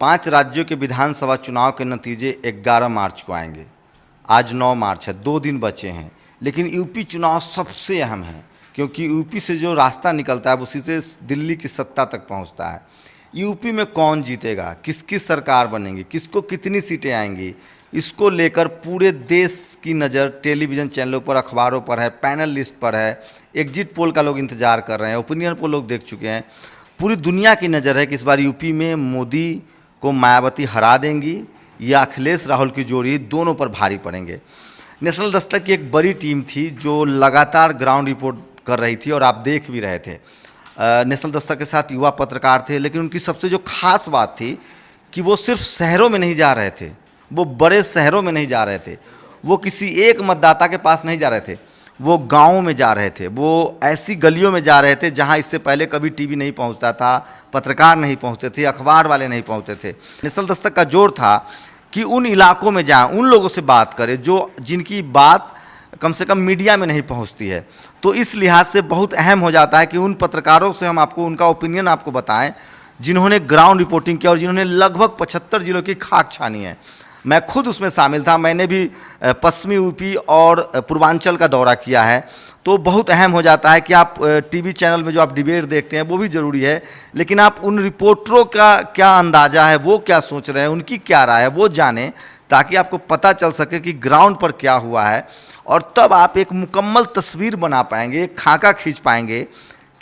5 राज्यों के विधानसभा चुनाव के नतीजे 11 मार्च को आएंगे। आज 9 मार्च है, 2 दिन बचे हैं। लेकिन यूपी चुनाव सबसे अहम है, क्योंकि यूपी से जो रास्ता निकलता है उसी से दिल्ली की सत्ता तक पहुंचता है। यूपी में कौन जीतेगा, किसकी सरकार बनेगी, किसको कितनी सीटें आएंगी, इसको लेकर पूरे देश की नज़र टेलीविज़न चैनलों पर, अखबारों पर है, पैनल लिस्ट पर है। एग्जिट पोल का लोग इंतज़ार कर रहे हैं, ओपिनियन पोल लोग देख चुके हैं। पूरी दुनिया की नज़र है कि इस बार यूपी में मोदी को मायावती हरा देंगी या अखिलेश राहुल की जोड़ी, दोनों पर भारी पड़ेंगे। नेशनल दस्तक की एक बड़ी टीम थी जो लगातार ग्राउंड रिपोर्ट कर रही थी और आप देख भी रहे थे। नेशनल दस्तक के साथ युवा पत्रकार थे, लेकिन उनकी सबसे जो खास बात थी कि वो सिर्फ शहरों में नहीं जा रहे थे, वो बड़े शहरों में नहीं जा रहे थे, वो किसी एक मतदाता के पास नहीं जा रहे थे, वो गाँव में जा रहे थे, वो ऐसी गलियों में जा रहे थे जहाँ इससे पहले कभी टीवी नहीं पहुँचता था, पत्रकार नहीं पहुँचते थे, अखबार वाले नहीं पहुँचते थे। नेशनल दस्तक का जोर था कि उन इलाकों में जाएं, उन लोगों से बात करें जो जिनकी बात कम से कम मीडिया में नहीं पहुंचती है। तो इस लिहाज से बहुत अहम हो जाता है कि उन पत्रकारों से हम आपको उनका ओपिनियन आपको बताएं जिन्होंने ग्राउंड रिपोर्टिंग किया और जिन्होंने लगभग 75 जिलों की खाक छानी है। मैं खुद उसमें शामिल था, मैंने भी पश्चिमी यूपी और पूर्वांचल का दौरा किया है। तो बहुत अहम हो जाता है कि आप टीवी चैनल में जो आप डिबेट देखते हैं वो भी ज़रूरी है, लेकिन आप उन रिपोर्टरों का क्या अंदाज़ा है, वो क्या सोच रहे हैं, उनकी क्या राय है, वो जानें, ताकि आपको पता चल सके कि ग्राउंड पर क्या हुआ है। और तब आप एक मुकम्मल तस्वीर बना पाएंगे, एक खाका खींच पाएंगे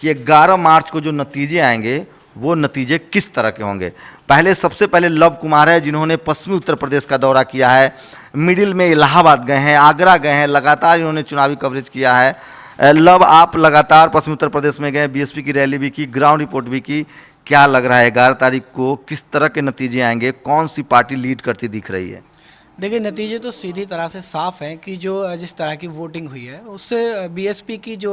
कि 11 मार्च को जो नतीजे आएंगे वो नतीजे किस तरह के होंगे। सबसे पहले लव कुमार है, जिन्होंने पश्चिमी उत्तर प्रदेश का दौरा किया है, मिडिल में इलाहाबाद गए हैं, आगरा गए हैं, लगातार इन्होंने चुनावी कवरेज किया है। लव, आप लगातार पश्चिमी उत्तर प्रदेश में गए, बीएसपी की रैली भी की, ग्राउंड रिपोर्ट भी की। क्या लग रहा है 11 तारीख को किस तरह के नतीजे आएंगे, कौन सी पार्टी लीड करती दिख रही है? देखिए, नतीजे तो सीधी तरह से साफ हैं कि जो जिस तरह की वोटिंग हुई है उससे बीएसपी की जो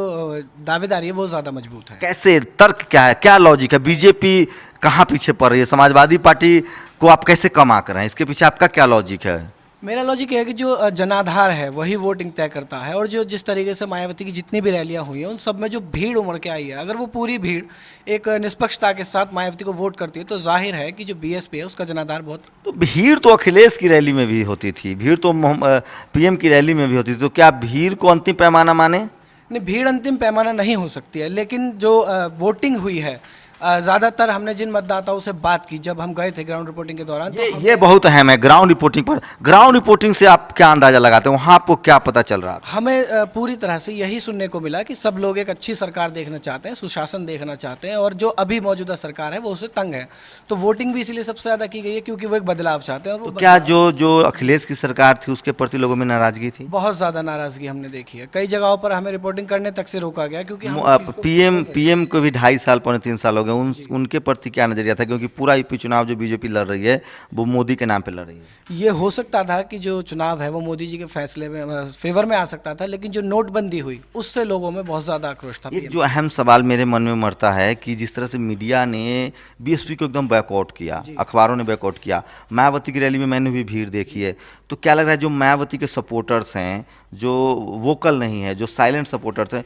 दावेदारी है वो ज़्यादा मजबूत है। कैसे, तर्क क्या है, क्या लॉजिक है? बीजेपी कहाँ पीछे पड़ रही है? समाजवादी पार्टी को आप कैसे कम आंक रहे हैं? इसके पीछे आपका क्या लॉजिक है? मेरा लॉजिक है कि जो जनाधार है वही वोटिंग तय करता है, और जो जिस तरीके से मायावती की जितनी भी रैलियां हुई हैं उन सब में जो भीड़ उमड़ के आई है, अगर वो पूरी भीड़ एक निष्पक्षता के साथ मायावती को वोट करती है तो जाहिर है कि जो बीएसपी है उसका जनाधार बहुत। तो भीड़ तो अखिलेश की रैली में भी होती थी, भीड़ तो पीएम की रैली में भी होती थी, तो क्या भीड़ को अंतिम पैमाना माने? नहीं, भीड़ अंतिम पैमाना नहीं हो सकती है, लेकिन जो वोटिंग हुई है, ज़्यादातर हमने जिन मतदाताओं से बात की जब हम गए थे ग्राउंड रिपोर्टिंग के दौरान, ये बहुत अहम है। ग्राउंड रिपोर्टिंग पर, ग्राउंड रिपोर्टिंग से आप क्या अंदाजा लगाते हैं, वहाँ आपको क्या पता चल रहा था? हमें पूरी तरह से यही सुनने को मिला कि सब लोग एक अच्छी सरकार देखना चाहते हैं, सुशासन देखना चाहते हैं, और जो अभी मौजूदा सरकार है वो उससे तंग है। तो वोटिंग भी इसलिए सबसे ज़्यादा की गई है क्योंकि वो एक बदलाव चाहते हैं। और तो क्या जो अखिलेश की सरकार थी उसके प्रति लोगों में नाराजगी थी? बहुत ज़्यादा नाराजगी हमने देखी है, कई जगहों पर हमें रिपोर्टिंग करने तक से रोका गया क्योंकि पीएम को भी 2.5 साल, 3 साल हो गए, उनके प्रति क्या नजरिया था? क्योंकि पूरा यूपी चुनाव जो बीजेपी लड़ रही है वो मोदी के नाम पे लड़ रही है। ये हो सकता था कि जो चुनाव है वो मोदी जी के फैसले में फेवर में आ सकता था, लेकिन जो नोटबंदी हुई उससे लोगों में बहुत ज़्यादा आक्रोश था। एक जो अहम सवाल मेरे मन में मरता है कि जिस तरह से मीडिया ने बीएसपी को एकदम बैकआउट किया, अखबारों ने बैकआउट किया, मायावती की रैली में मैंने भी भीड़ देखी है, तो क्या लग रहा है जो मायावती के सपोर्टर्स हैं, जो वोकल नहीं है, जो साइलेंट सपोर्टर्स हैं,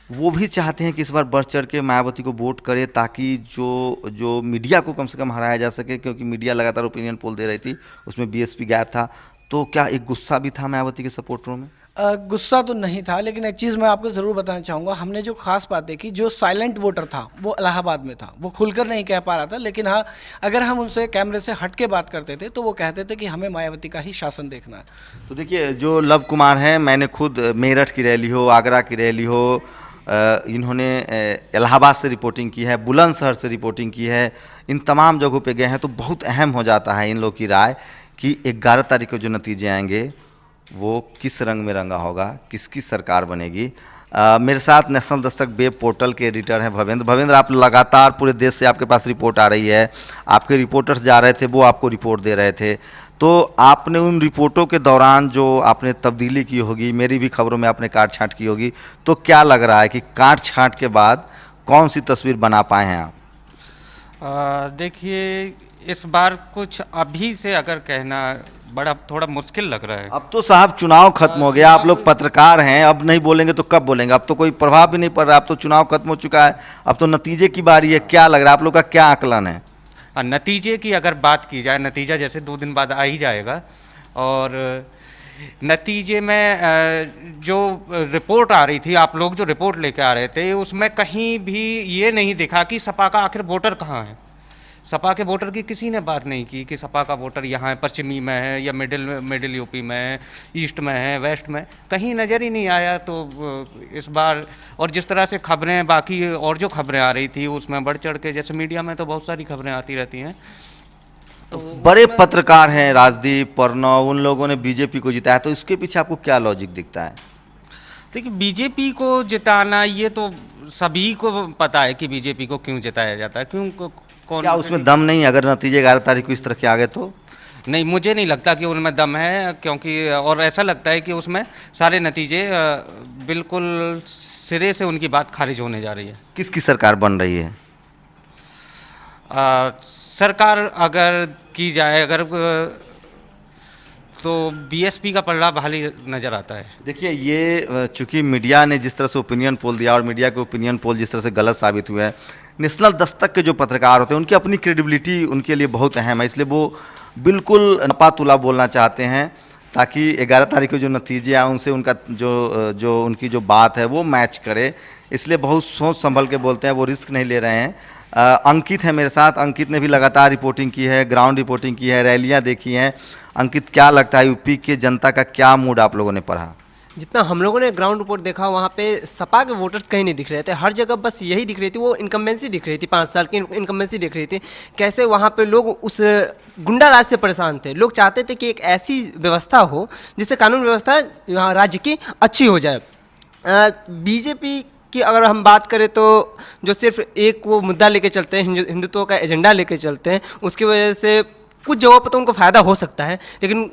वो भी चाहते हैं कि इस बार बढ़ चढ़ के मायावती को वोट करे ताकि जो मीडिया को कम से कम हराया जा सके, क्योंकि मीडिया लगातार ओपिनियन पोल दे रही थी, उसमें बीएसपी गैप था। तो क्या एक गुस्सा भी था मायावती के सपोर्टरों में? गुस्सा तो नहीं था, लेकिन एक चीज़ मैं आपको ज़रूर बताना चाहूँगा। हमने जो खास बात देखी, जो साइलेंट वोटर था वो इलाहाबाद में था, वो खुलकर नहीं कह पा रहा था, लेकिन हाँ, अगर हम उनसे कैमरे से हट के बात करते थे तो वो कहते थे कि हमें मायावती का ही शासन देखना है। तो देखिए, जो लव कुमार हैं, मैंने खुद मेरठ की रैली हो, आगरा की रैली हो, इन्होंने इलाहाबाद से रिपोर्टिंग की है, बुलंदशहर से रिपोर्टिंग की है, इन तमाम जगहों पे गए हैं। तो बहुत अहम हो जाता है इन लोग की राय कि 11 तारीख को जो नतीजे आएंगे वो किस रंग में रंगा होगा, किसकी सरकार बनेगी। मेरे साथ नेशनल दस्तक वेब पोर्टल के एडिटर हैं भवेंद्र, आप लगातार पूरे देश से आपके पास रिपोर्ट आ रही है, आपके रिपोर्टर्स जा रहे थे, वो आपको रिपोर्ट दे रहे थे, तो आपने उन रिपोर्टों के दौरान जो आपने तब्दीली की होगी, मेरी भी खबरों में आपने काट छांट की होगी, तो क्या लग रहा है कि काट छांट के बाद कौन सी तस्वीर बना पाए हैं आप? देखिए, इस बार कुछ अभी से अगर कहना बड़ा थोड़ा मुश्किल लग रहा है। अब तो साहब चुनाव खत्म हो गया, आप लोग पत्रकार हैं, अब नहीं बोलेंगे तो कब बोलेंगे? अब तो कोई प्रभाव भी नहीं पड़ रहा, अब तो चुनाव खत्म हो चुका है, अब तो नतीजे की बारी है। क्या लग रहा है, आप लोग का क्या आकलन है? नतीजे की अगर बात की जाए, नतीजा जैसे 2 दिन बाद आ ही जाएगा, और नतीजे में जो रिपोर्ट आ रही थी, आप लोग जो रिपोर्ट लेके आ रहे थे, उसमें कहीं भी ये नहीं दिखा कि सपा का आखिर वोटर कहाँ है। सपा के वोटर की किसी ने बात नहीं की कि सपा का वोटर यहाँ है, पश्चिमी में है या मिडिल यूपी में है, ईस्ट में है, वेस्ट में, कहीं नज़र ही नहीं आया। तो इस बार, और जिस तरह से खबरें बाकी और जो खबरें आ रही थी उसमें बढ़ चढ़ के, जैसे मीडिया में तो बहुत सारी खबरें आती रहती हैं, तो बड़े पत्रकार हैं राजदीप, प्रणव, उन लोगों ने बीजेपी को जिताया, तो इसके पीछे आपको क्या लॉजिक दिखता है? देखिए, बीजेपी को जिताना, ये तो सभी को पता है कि बीजेपी को क्यों जिताया जाता है, कौन, क्या उसमें दम नहीं? अगर नतीजे 11 तारीख को इस तरह के आ गए तो? नहीं, मुझे नहीं लगता कि उनमें दम है, क्योंकि और ऐसा लगता है कि उसमें सारे नतीजे बिल्कुल सिरे से उनकी बात खारिज होने जा रही है। किसकी सरकार बन रही है? सरकार अगर की जाए, अगर तो बीएसपी का पलड़ा भारी नज़र आता है। देखिए, ये चूंकि मीडिया ने जिस तरह से ओपिनियन पोल दिया और मीडिया के ओपिनियन पोल जिस तरह से गलत साबित हुए हैं, नेशनल दस्तक के जो पत्रकार होते हैं उनकी अपनी क्रेडिबिलिटी उनके लिए बहुत अहम है, इसलिए वो बिल्कुल नपा तुला बोलना चाहते हैं ताकि 11 तारीख को जो नतीजे आए उनसे उनका जो उनकी जो बात है वो मैच करे, इसलिए बहुत सोच संभल के बोलते हैं, वो रिस्क नहीं ले रहे हैं। अंकित है मेरे साथ, अंकित ने भी लगातार रिपोर्टिंग की है, ग्राउंड रिपोर्टिंग की है, रैलियां देखी हैं। अंकित, क्या लगता है यूपी के जनता का क्या मूड आप लोगों ने पढ़ा? जितना हम लोगों ने ग्राउंड रिपोर्ट देखा, वहाँ पे सपा के वोटर्स कहीं नहीं दिख रहे थे, हर जगह बस यही दिख रही थी, वो इनकम्बेंसी दिख रही थी, 5 साल की इनकम्बेंसी दिख रही थी। कैसे वहाँ पे लोग उस गुंडा राज से परेशान थे, लोग चाहते थे कि एक ऐसी व्यवस्था हो जिससे कानून व्यवस्था यहाँ राज्य की अच्छी हो जाए। बीजेपी की अगर हम बात करें तो जो सिर्फ एक वो मुद्दा लेके चलते हैं, हिंदुत्व का एजेंडा लेके चलते हैं, उसकी वजह से कुछ जगहों पर तो उनको फ़ायदा हो सकता है, लेकिन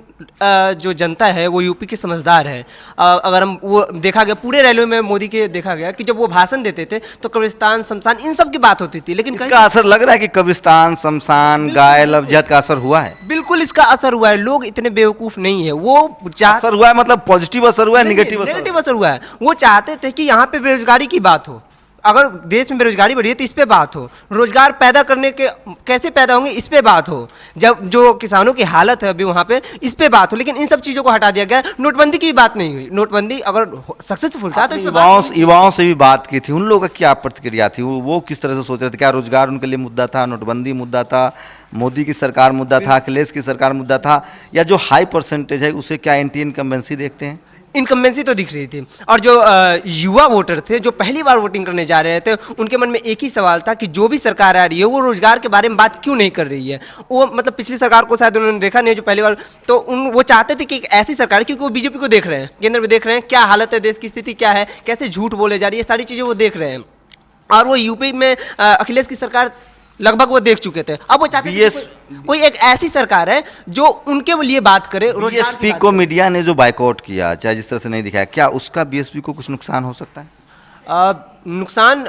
जो जनता है वो यूपी की समझदार है। अगर हम वो देखा गया पूरे रैलियों में मोदी के देखा गया कि जब वो भाषण देते थे तो कब्रिस्तान, शमशान, इन सब की बात होती थी, लेकिन इसका असर लग रहा है कि कब्रिस्तान, शमशान, गाय, लफ्ज़त का असर हुआ है? बिल्कुल इसका असर हुआ है। लोग इतने बेवकूफ़ नहीं है, वो असर हुआ है मतलब पॉजिटिव असर हुआ है, नेगेटिव असर हुआ है। वो चाहते थे कि यहाँ पे बेरोजगारी की बात हो, अगर देश में बेरोजगारी बढ़ी है तो इस पे बात हो, रोजगार पैदा करने के कैसे पैदा होंगे इस पे बात हो, जब जो किसानों की हालत है अभी वहाँ पे इस पे बात हो, लेकिन इन सब चीज़ों को हटा दिया गया। नोटबंदी की भी बात नहीं हुई, नोटबंदी अगर सक्सेसफुल था तो युवाओं से भी बात की थी, उन लोगों का क्या प्रतिक्रिया थी? वो किस तरह से सोच रहे थे? क्या रोजगार उनके लिए मुद्दा था, नोटबंदी मुद्दा था, मोदी की सरकार मुद्दा था, अखिलेश की सरकार मुद्दा था, या जो हाई परसेंटेज है उसे क्या एंटी इनकम्बेंसी देखते हैं? इनकम्बेंसी तो दिख रही थी। और जो युवा वोटर थे जो पहली बार वोटिंग करने जा रहे थे, उनके मन में एक ही सवाल था कि जो भी सरकार आ रही है वो रोजगार के बारे में बात क्यों नहीं कर रही है। वो मतलब पिछली सरकार को शायद उन्होंने देखा नहीं, जो पहली बार, तो वो चाहते थे कि एक ऐसी सरकार, क्योंकि वो बीजेपी को देख रहे हैं, केंद्र में देख रहे हैं क्या हालत है, देश की स्थिति क्या है, कैसे झूठ बोले जा रही है, सारी चीज़ें वो देख रहे हैं। और वो यूपी में अखिलेश की सरकार लगभग वो देख चुके थे। अब वो चाहते हैं कोई एक ऐसी सरकार है जो उनके लिए बात करे। बीएसपी को मीडिया ने जो बायकॉट किया, चाहे जिस तरह से नहीं दिखाया, क्या उसका बीएसपी को कुछ नुकसान हो सकता है? नुकसान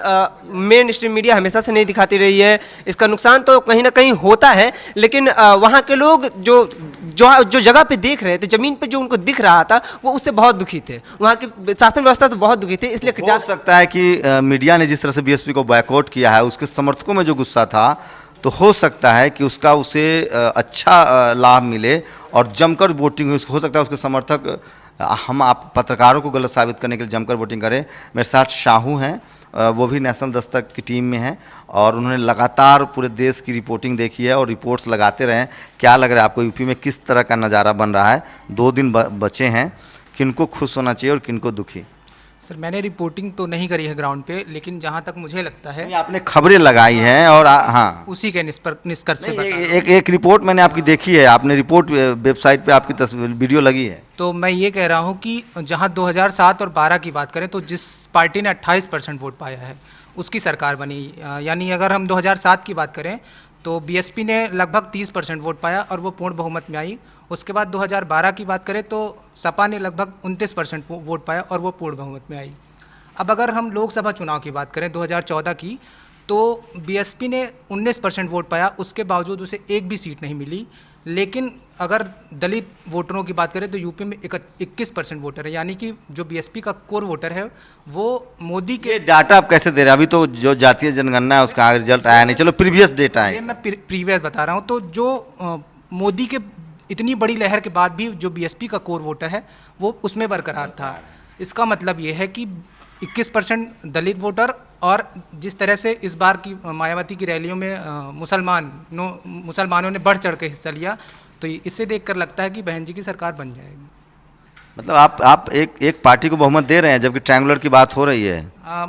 मेन स्ट्रीम मीडिया हमेशा से नहीं दिखाती रही है, इसका नुकसान तो कहीं ना कहीं होता है, लेकिन वहाँ के लोग जो जगह पे देख रहे थे, ज़मीन पे जो उनको दिख रहा था, वो उससे बहुत दुखी थे। वहाँ की शासन व्यवस्था तो बहुत दुखी थी, इसलिए हो सकता है कि मीडिया ने जिस तरह से बीएसपी को बॉयकॉट किया है, उसके समर्थकों में जो गुस्सा था, तो हो सकता है कि उसका उसे अच्छा लाभ मिले और जमकर वोटिंग हो सकता है उसके समर्थक हम आप पत्रकारों को गलत साबित करने के लिए जमकर वोटिंग करें। मेरे साथ शाहू हैं, वो भी नेशनल दस्तक की टीम में हैं और उन्होंने लगातार पूरे देश की रिपोर्टिंग देखी है और रिपोर्ट्स लगाते रहे। क्या लग रहा है आपको यूपी में किस तरह का नज़ारा बन रहा है? 2 दिन बचे हैं, किनको खुश होना चाहिए और किनको दुखी? सर, मैंने रिपोर्टिंग तो नहीं करी है ग्राउंड पे, लेकिन जहाँ तक मुझे लगता है आपने खबरें लगाई हैं और हाँ उसी के निष्कर्ष पे एक रिपोर्ट मैंने आपकी देखी है, आपने रिपोर्ट वेबसाइट पे आपकी तस्वीर वीडियो लगी है। तो मैं ये कह रहा हूँ कि जहाँ 2007 और 12 की बात करें तो जिस पार्टी ने 28% वोट पाया है उसकी सरकार बनी, यानी अगर हम 2007 की बात करें तो बीएसपी ने लगभग 30% वोट पाया और वो पूर्ण बहुमत में आई। उसके बाद 2012 की बात करें तो सपा ने लगभग 29% वोट पाया और वो पूर्ण बहुमत में आई। अब अगर हम लोकसभा चुनाव की बात करें 2014 की, तो बीएसपी ने 19% वोट पाया, उसके बावजूद उसे एक भी सीट नहीं मिली। लेकिन अगर दलित वोटरों की बात करें तो यूपी में 21% वोटर है, यानी कि जो बीएसपी का कोर वोटर है वो मोदी के। ये डाटा आप कैसे दे रहे हैं? अभी तो जो जातीय जनगणना है उसका रिजल्ट आया नहीं, चलो प्रीवियस डेटा ये है। मैं प्रीवियस बता रहा हूँ। तो जो मोदी के इतनी बड़ी लहर के बाद भी जो बीएसपी का कोर वोटर है वो उसमें बरकरार था। इसका मतलब ये है कि 21% दलित वोटर, और जिस तरह से इस बार की मायावती की रैलियों में मुसलमानों ने बढ़ चढ़ के हिस्सा लिया, तो इससे देखकर लगता है कि बहन जी की सरकार बन जाएगी। मतलब आप एक पार्टी को बहुमत दे रहे हैं जबकि ट्रायंगुलर की बात हो रही है।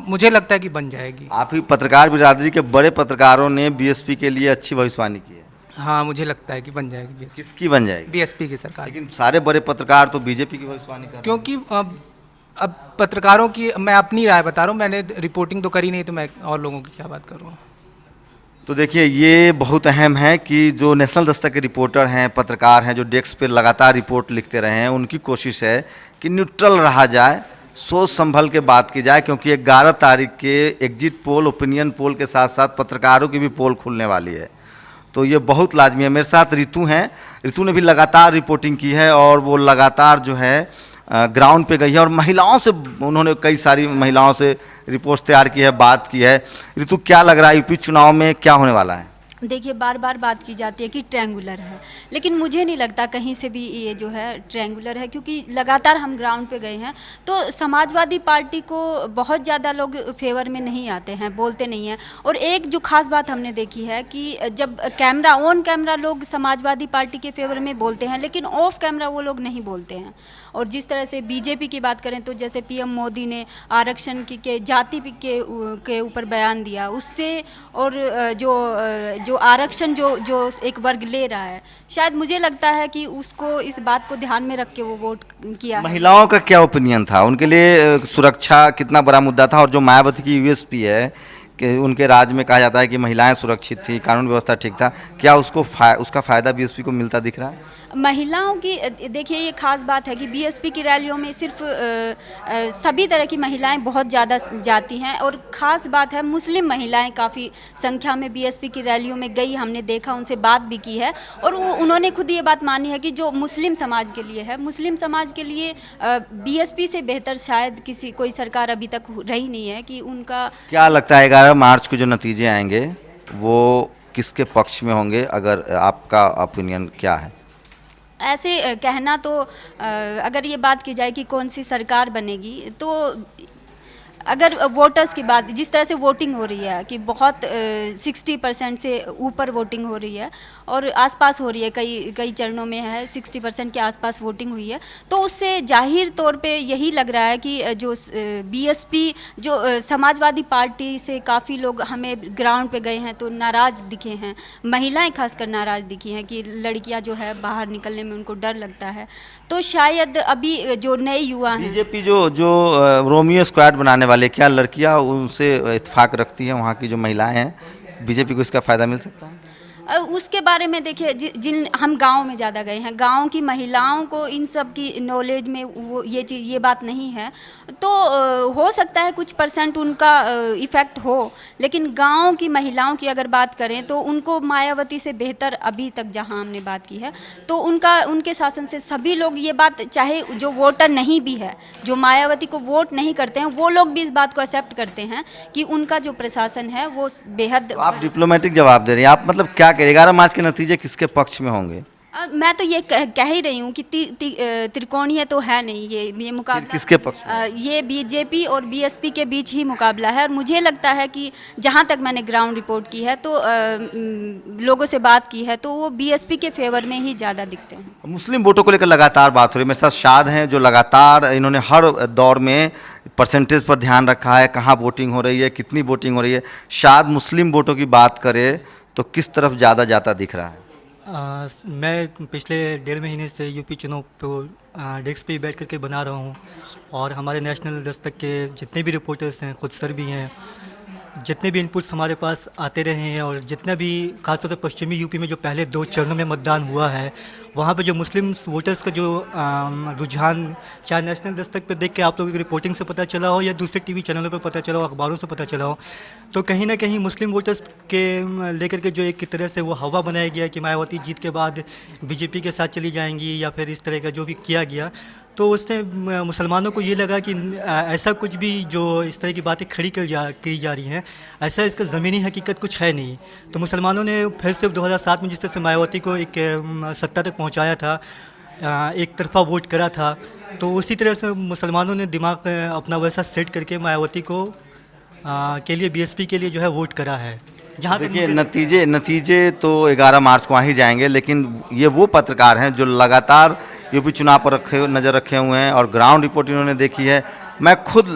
मुझे लगता है कि बन जाएगी। आप ही पत्रकार बिरादरी के बड़े पत्रकारों ने बीएसपी के लिए अच्छी भविष्यवाणी की है। हाँ, मुझे लगता है कि बन जाएगी बीएसपी। किसकी बन जाएगी? बीएसपी की सरकार। लेकिन सारे बड़े पत्रकार तो बीजेपी की भविष्यवाणी कर रहे हैं। क्योंकि अब पत्रकारों की मैं अपनी राय बता रहा हूँ, मैंने रिपोर्टिंग तो करी नहीं, तो मैं और लोगों की क्या बात करूँ। तो देखिए, ये बहुत अहम है कि जो नेशनल दस्तक के रिपोर्टर हैं, पत्रकार हैं, जो डेस्क पे लगातार रिपोर्ट लिखते रहे हैं, उनकी कोशिश है कि न्यूट्रल रहा जाए, सोच संभल के बात की जाए, क्योंकि 11 तारीख के एग्जिट पोल, ओपिनियन पोल के साथ साथ पत्रकारों की भी पोल खुलने वाली है। तो ये बहुत लाजमी है। मेरे साथ रितु हैं, रितु ने भी लगातार रिपोर्टिंग की है और वो लगातार जो है ग्राउंड पे गई है और महिलाओं से, उन्होंने कई सारी महिलाओं से रिपोर्ट्स तैयार की है, बात की है। रितु, क्या लग रहा है यूपी चुनाव में क्या होने वाला है? देखिए, बार बार बात की जाती है कि ट्रायंगुलर है, लेकिन मुझे नहीं लगता कहीं से भी ये जो है ट्रायंगुलर है, क्योंकि लगातार हम ग्राउंड पे गए हैं तो समाजवादी पार्टी को बहुत ज़्यादा लोग फेवर में नहीं आते हैं, बोलते नहीं हैं। और एक जो खास बात हमने देखी है कि जब कैमरा ऑन कैमरा लोग समाजवादी पार्टी के फेवर में बोलते हैं, लेकिन ऑफ कैमरा वो लोग नहीं बोलते हैं। और जिस तरह से बीजेपी की बात करें तो जैसे पीएम मोदी ने आरक्षण के जाति के ऊपर बयान दिया, उससे और जो आरक्षण जो एक वर्ग ले रहा है, शायद मुझे लगता है कि उसको इस बात को ध्यान में रख के वो वोट किया है। महिलाओं का क्या ओपिनियन था? उनके लिए सुरक्षा कितना बड़ा मुद्दा था? और जो मायावती की यूएसपी है कि उनके राज्य में कहा जाता है कि महिलाएं सुरक्षित थी, कानून व्यवस्था ठीक था, क्या उसका फ़ायदा बीएसपी को मिलता दिख रहा है? महिलाओं की देखिए, ये खास बात है कि बीएसपी की रैलियों में सिर्फ सभी तरह की महिलाएं बहुत ज़्यादा जाती हैं, और ख़ास बात है मुस्लिम महिलाएं काफ़ी संख्या में बीएसपी की रैलियों में गई, हमने देखा, उनसे बात भी की है और उन्होंने खुद ये बात मानी है कि जो मुस्लिम समाज के लिए है, मुस्लिम समाज के लिए बीएसपी से बेहतर शायद कोई सरकार अभी तक रही नहीं है कि उनका। क्या लगता है 11 मार्च को जो नतीजे आएंगे वो किसके पक्ष में होंगे? अगर आपका ओपिनियन क्या है? ऐसे कहना तो अगर ये बात की जाए कि कौन सी सरकार बनेगी, तो अगर वोटर्स की बात, जिस तरह से वोटिंग हो रही है कि बहुत 60% से ऊपर वोटिंग हो रही है और आसपास हो रही है, कई चरणों में है 60% के आसपास वोटिंग हुई है, तो उससे जाहिर तौर पे यही लग रहा है कि जो बीएसपी, जो समाजवादी पार्टी से काफ़ी लोग हमें ग्राउंड पे गए हैं तो नाराज़ दिखे हैं, महिलाएं खासकर नाराज़ दिखी हैं कि लड़कियां जो है बाहर निकलने में उनको डर लगता है। तो शायद अभी जो नए युवा हैं, बीजेपी जो रोमियो स्क्वाड बनाने वाले, क्या लड़कियां उनसे इत्तेफाक रखती हैं? वहाँ की जो महिलाएं हैं, बीजेपी को इसका फ़ायदा मिल सकता है? उसके बारे में देखिए, जिन हम गांव में ज़्यादा गए हैं, गांव की महिलाओं को इन सब की नॉलेज में वो ये बात नहीं है, तो हो सकता है कुछ % उनका इफ़ेक्ट हो, लेकिन गांव की महिलाओं की अगर बात करें तो उनको मायावती से बेहतर अभी तक जहां हमने बात की है, तो उनके शासन से सभी लोग ये बात, चाहे जो वोटर नहीं भी है, जो मायावती को वोट नहीं करते हैं, वो लोग भी इस बात को एक्सेप्ट करते हैं कि उनका जो प्रशासन है वो बेहद। तो आप डिप्लोमेटिक जवाब दे रही हैं, आप मतलब क्या 11 मार्च के नतीजे किसके पक्ष में होंगे? मैं तो ये कह ही रही हूँ कि त्रिकोणीय तो है नहीं, ये मुकाबला किसके पक्ष ये बीजेपी और बीएसपी के बीच ही मुकाबला है। और मुझे लगता है कि जहाँ तक मैंने ग्राउंड रिपोर्ट की है तो लोगों से बात की है तो वो बीएसपी के फेवर में ही ज़्यादा दिखते हैं। मुस्लिम वोटों को लेकर लगातार बात हो रही है। मेरे साथ शाद हैं जो लगातार, इन्होंने हर दौर में परसेंटेज पर ध्यान रखा है, कहाँ वोटिंग हो रही है, कितनी वोटिंग हो रही है। शाद, मुस्लिम वोटों की बात करें तो किस तरफ ज़्यादा जाता दिख रहा है? मैं पिछले 1.5 महीने से यूपी चुनाव पर डेस्क पे बैठ करके बना रहा हूँ, और हमारे नेशनल दस्तक के जितने भी रिपोर्टर्स हैं, खुद सर भी हैं, जितने भी इनपुट्स हमारे पास आते रहे हैं, और जितना भी खासतौर पर पश्चिमी यूपी में जो पहले 2 चरणों में मतदान हुआ है वहाँ पे जो मुस्लिम वोटर्स का जो रुझान, चाहे नेशनल दस्तक पे देख के आप लोगों की रिपोर्टिंग से पता चला हो या दूसरे टीवी चैनलों पे पता चला हो, अखबारों से पता चला हो, तो कहीं ना कहीं मुस्लिम वोटर्स के लेकर के जो एक तरह से वो हवा बनाया गया कि मायावती जीत के बाद बीजेपी के साथ चली जाएंगी या फिर इस तरह का जो भी किया गया, तो उससे मुसलमानों को ये लगा कि ऐसा कुछ भी जो इस तरह की बातें खड़ी की जा रही हैं, ऐसा इसका ज़मीनी हकीकत कुछ है नहीं। तो मुसलमानों ने फिर से 2007 में जिस तरह से मायावती को एक सत्ता तक पहुंचाया था, एक तरफा वोट करा था, तो उसी तरह से मुसलमानों ने दिमाग अपना वैसा सेट करके मायावती को के लिए बीएसपी के लिए जो है वोट करा है। जहाँ तक देखिए नतीजे तो 11 मार्च को आ ही जाएंगे, लेकिन ये वो पत्रकार हैं जो लगातार यूपी चुनाव पर नज़र रखे हुए हैं और ग्राउंड रिपोर्ट इन्होंने देखी है। मैं खुद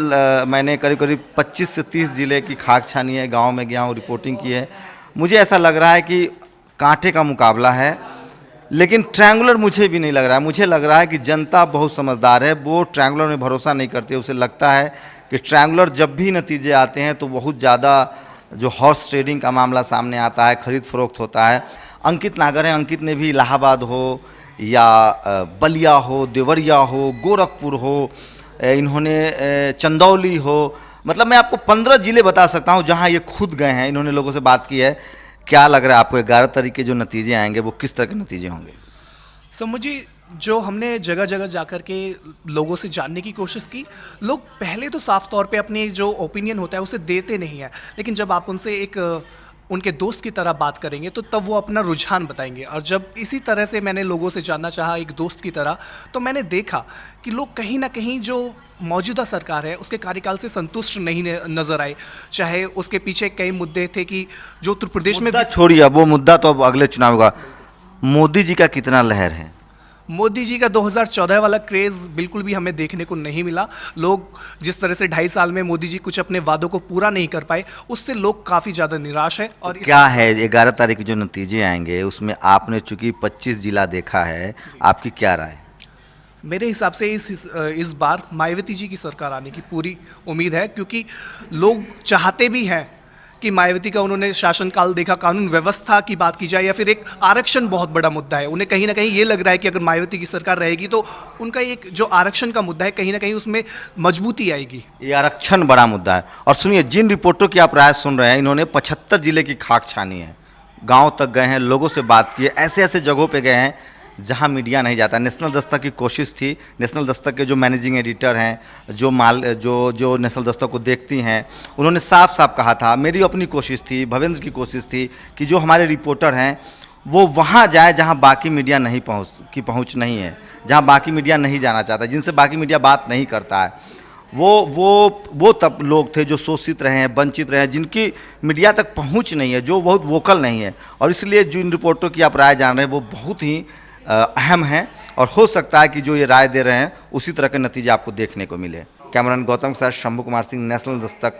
मैंने करीब 25 से 30 ज़िले की खाक छानी है, गांव में गया हूँ, रिपोर्टिंग की है। मुझे ऐसा लग रहा है कि कांटे का मुकाबला है, लेकिन ट्रायंगुलर मुझे भी नहीं लग रहा है। मुझे लग रहा है कि जनता बहुत समझदार है, वो ट्रायंगुलर में भरोसा नहीं करती। उसे लगता है कि ट्रायंगुलर जब भी नतीजे आते हैं तो बहुत ज़्यादा जो हॉर्स ट्रेडिंग का मामला सामने आता है, खरीद फरोख्त होता है। अंकित नागर हैं, अंकित ने भी इलाहाबाद हो या बलिया हो, देवरिया हो, गोरखपुर हो, इन्होंने चंदौली हो, मतलब मैं आपको 15 ज़िले बता सकता हूं जहां ये खुद गए हैं, इन्होंने लोगों से बात की है। क्या लग रहा है आपको 11 तारीख के जो नतीजे आएंगे वो किस तरह के नतीजे होंगे? सर मुझे जो हमने जगह जगह जाकर के लोगों से जानने की कोशिश की, लोग पहले तो साफ तौर पे अपने जो ओपिनियन होता है उसे देते नहीं हैं, लेकिन जब आप उनसे एक उनके दोस्त की तरह बात करेंगे तो तब वो अपना रुझान बताएंगे। और जब इसी तरह से मैंने लोगों से जानना चाहा एक दोस्त की तरह, तो मैंने देखा कि लोग कहीं ना कहीं जो मौजूदा सरकार है उसके कार्यकाल से संतुष्ट नहीं नज़र आए। चाहे उसके पीछे कई मुद्दे थे कि जो उत्तर प्रदेश में छोड़िए, अब वो मुद्दा तो अब अगले चुनाव होगा। मोदी जी का कितना लहर है? मोदी जी का 2014 वाला क्रेज़ बिल्कुल भी हमें देखने को नहीं मिला। लोग जिस तरह से 2.5 साल में मोदी जी कुछ अपने वादों को पूरा नहीं कर पाए, उससे लोग काफ़ी ज़्यादा निराश है। और तो क्या है 11 तारीख के जो नतीजे आएंगे उसमें आपने चूंकि 25 जिला देखा है, आपकी क्या राय? मेरे हिसाब से इस बार मायावती जी की सरकार आने की पूरी उम्मीद है, क्योंकि लोग चाहते भी हैं कि मायावती का उन्होंने शासनकाल देखा, कानून व्यवस्था की बात की जाए या फिर एक आरक्षण बहुत बड़ा मुद्दा है। उन्हें कहीं ना कहीं ये लग रहा है कि अगर मायावती की सरकार रहेगी तो उनका एक जो आरक्षण का मुद्दा है कहीं ना कहीं उसमें मजबूती आएगी। ये आरक्षण बड़ा मुद्दा है। और सुनिए, जिन रिपोर्टों की आप राय सुन रहे हैं, इन्होंने 75 जिले की खाक छानी है, गाँव तक गए हैं, लोगों से बात की है, ऐसे ऐसे जगहों पर गए हैं जहां मीडिया नहीं जाता। नेशनल दस्तक की कोशिश थी, नेशनल दस्तक के जो मैनेजिंग एडिटर हैं, जो नेशनल दस्तक को देखती हैं, उन्होंने साफ साफ कहा था, मेरी अपनी कोशिश थी, भवेंद्र की कोशिश थी कि जो हमारे रिपोर्टर हैं वो वहाँ जाए जहाँ बाकी मीडिया नहीं पहुँच नहीं है, जहाँ बाकी मीडिया नहीं जाना चाहता, जिनसे बाकी मीडिया बात नहीं करता है। वो तब लोग थे जो शोषित रहे हैं, वंचित रहे हैं, जिनकी मीडिया तक पहुँच नहीं है, जो बहुत वोकल नहीं है। और इसलिए जिन रिपोर्टों की आप राय जान रहे हैं वो बहुत ही अहम है, और हो सकता है कि जो ये राय दे रहे हैं उसी तरह के नतीजे आपको देखने को मिले। कैमरामैन गौतम के साथ शंभू कुमार सिंह, नेशनल दस्तक।